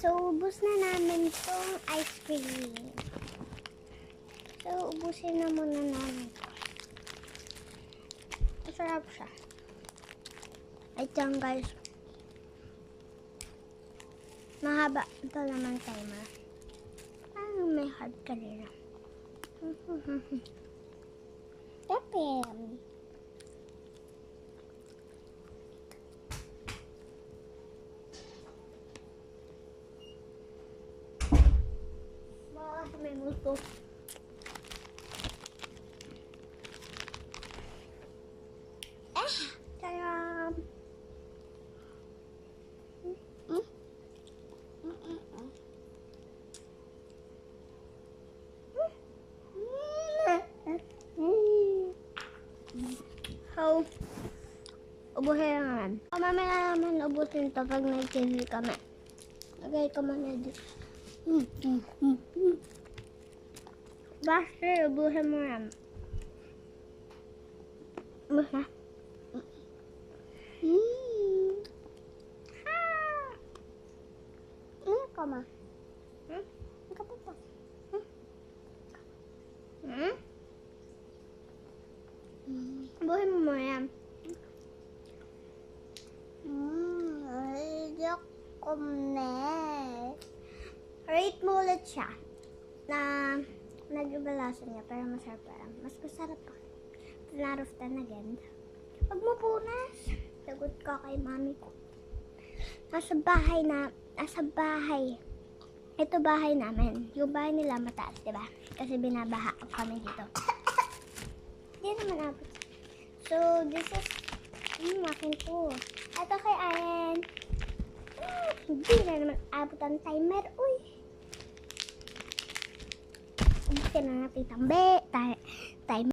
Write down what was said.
So, ubus na namin tong ice cream. So, ubusin na muna namin. Masarap siya. Ay, dyan guys. Mahaba ito naman timer. Parang may hard kanina. Pepem. May multo. Taram! So, ubuhin na naman. Mamaya naman ubusin ito pag nag-TV kami. Lagay ko muna dito. Basta, ubuhin mo yan. Ubus na. Ka ma? Ka pa pa? Ubuhin mo yan. Ayok ko na. Rate mo ulit siya. Na nag-ibalasa niya, pero masarap pa. Mas masarap pa. 10 out of 10 again. Pag mo punas, sagot ka kay mami ko. Nasa bahay. Ito bahay namin. Yung bahay nila mataas, diba? Kasi binabaha kami dito. Hindi naman abot. So, this is, akin to. Ito kay Aren. Hindi na naman abot ang timer. Uy! Ubusin na natin tambe. Timer.